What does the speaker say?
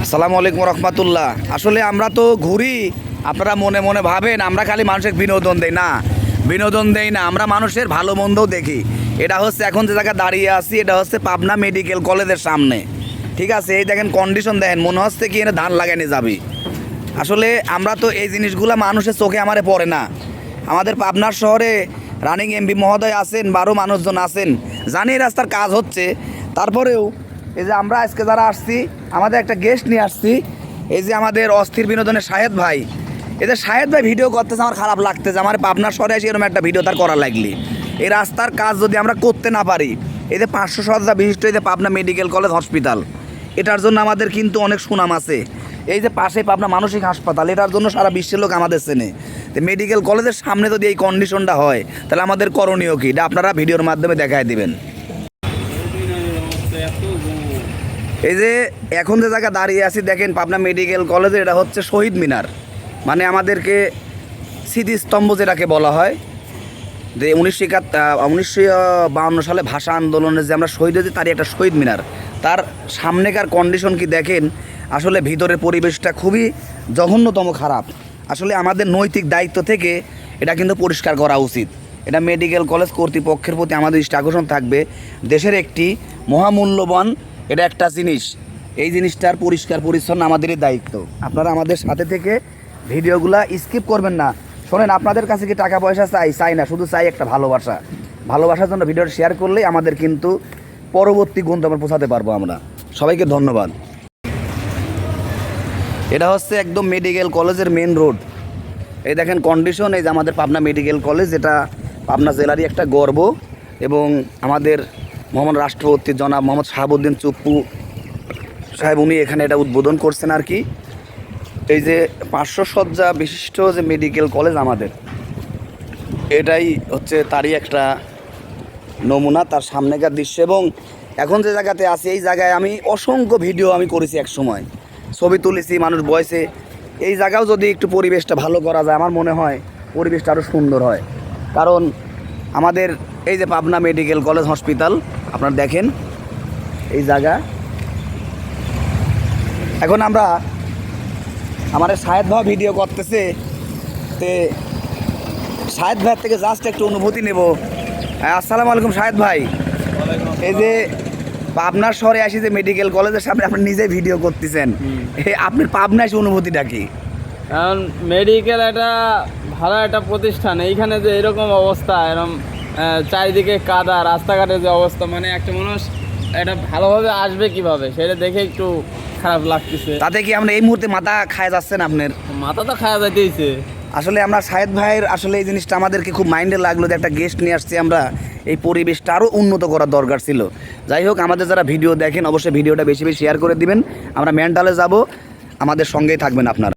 আসসালামু আলাইকুম রহমতুল্লাহ। আসলে আমরা তো ঘুরি, আপনারা মনে মনে ভাবেন আমরা খালি মানুষের বিনোদন দেই না, আমরা মানুষের ভালো মন্দও দেখি। এটা হচ্ছে এখন যে জায়গায় দাঁড়িয়ে আছি, এটা হচ্ছে পাবনা মেডিকেল কলেজের সামনে। ঠিক আছে, এই দেখেন কন্ডিশন দেখেন, মনে হচ্ছে কি এনে ধান লাগানি যাবি। আসলে আমরা তো এই জিনিসগুলো মানুষের চোখে আমারে পড়ে না। আমাদের পাবনার শহরে রানিং এমপি মহোদয় আছেন, 12 মানুষজন আছেন, জানি এই রাস্তার কাজ হচ্ছে। তারপরেও এই যে আমরা আজকে যারা আসছি, আমাদের একটা গেস্ট নিয়ে আসছি, এই যে আমাদের অস্থির বিনোদনের শাহেদ ভাই। এদের শাহেদ ভাই ভিডিও করতেছে, আমার খারাপ লাগতেছে। আমার পাবনার শহরে এসে এরকম একটা ভিডিও তার করা লাগলি। এই রাস্তার কাজ যদি আমরা করতে না পারি, এই যে 500 শয্যা বিশিষ্ট এই যে পাবনা মেডিকেল কলেজ হসপিটাল, এটার জন্য আমাদের কিন্তু অনেক সুনাম আছে। এই যে পাশে পাবনা মানসিক হাসপাতাল, এটার জন্য সারা বিশ্বের লোক আমাদের চেনে। তো মেডিকেল কলেজের সামনে যদি এই কন্ডিশনটা হয়, তাহলে আমাদের করণীয় কী, এটা আপনারা ভিডিওর মাধ্যমে দেখায় দিবেন। এই যে এখন যে জায়গা দাঁড়িয়ে আছি দেখেন পাবনা মেডিকেল কলেজে, এটা হচ্ছে শহীদ মিনার, মানে আমাদেরকে স্মৃতিস্তম্ভ যেটাকে বলা হয়। যে 1952 সালে ভাষা আন্দোলনে যে আমরা শহীদ হয়েছি, তারই একটা শহীদ মিনার। তার সামনেকার কন্ডিশন কি দেখেন, আসলে ভিতরের পরিবেশটা খুবই জঘন্যতম খারাপ। আসলে আমাদের নৈতিক দায়িত্ব থেকে এটা কিন্তু পরিষ্কার করা উচিত। এটা মেডিকেল কলেজ কর্তৃপক্ষের প্রতি আমাদের দৃষ্টি আকর্ষণ থাকবে। দেশের একটি মহামূল্যবান এটা একটা জিনিস, এই জিনিসটার পরিষ্কার পরিচ্ছন্ন আমাদেরই দায়িত্ব। আপনারা আমাদের সাথে থেকে ভিডিওগুলা স্কিপ করবেন না। শোনেন, আপনাদের কাছে কি টাকা পয়সা চাই না, শুধু চাই একটা ভালোবাসা। ভালোবাসার জন্য ভিডিওটা শেয়ার করলেই আমাদের কিন্তু পরবর্তী গন্তব্যে পৌঁছাতে পারবো আমরা। সবাইকে ধন্যবাদ। এটা হচ্ছে একদম মেডিকেল কলেজের মেন রোড। এই দেখেন কন্ডিশন, এই যে আমাদের পাবনা মেডিকেল কলেজ, এটা পাবনা জেলারই একটা গর্ব। এবং আমাদের মোহাম্মদ রাষ্ট্রপতি জনাব মোহাম্মদ শাহাবুদ্দিন চুপ্পু সাহেব, উনি এখানে এটা উদ্বোধন করছেন আর কি। এই যে 500 শয্যা বিশিষ্ট যে মেডিকেল কলেজ আমাদের, এটাই হচ্ছে তারই একটা নমুনা, তার সামনেকার দৃশ্য। এবং এখন যে জায়গাতে আছি, এই জায়গায় আমি অসংখ্য ভিডিও আমি করেছি, এক সময় ছবি তুলেছি, মানুষ বয়সে। এই জায়গাও যদি একটু পরিবেশটা ভালো করা যায়, আমার মনে হয় পরিবেশটা আরও সুন্দর হয়। কারণ আমাদের এই যে পাবনা মেডিকেল কলেজ হসপিটাল, আপনারা দেখেন এই জায়গা। এখন আমরা আমার শাহেদ ভাই ভিডিও করতেছে, তে শাহেদ ভাইয়ের থেকে জাস্ট একটু অনুভূতি নেব। আসসালামু আলাইকুম শাহেদ ভাই। এই যে পাবনার শহরে আসি, যে মেডিকেল কলেজের সামনে আপনি নিজে ভিডিও করতেছেন, আপনার পাবনা এসে অনুভূতিটা কি? কারণ মেডিকেল একটা ভালো একটা প্রতিষ্ঠান, এইখানে যে এরকম অবস্থা, এরকম চারিদিকে কাদা, রাস্তাঘাটের যে অবস্থা, মানে একটা মানুষ এটা ভালোভাবে আসবে কিভাবে, সেটা দেখে একটু খারাপ লাগতেছে। তাতে কি আমরা এই মুহূর্তে মাথা খায় যাচ্ছেন? আপনার মাথা তো খাওয়া যাইতেইছে। আসলে আমরা শাহেদ ভাইয়ের আসলে এই জিনিসটা আমাদেরকে খুব মাইন্ডে লাগলো, যে একটা গেস্ট নিয়ে আসছি আমরা, এই পরিবেশটা আরও উন্নত করার দরকার ছিল। যাই হোক, আমাদের যারা ভিডিও দেখেন অবশ্যই ভিডিওটা বেশি বেশি শেয়ার করে দিবেন। আমরা মেন্টালে যাব, আমাদের সঙ্গেই থাকবেন আপনারা।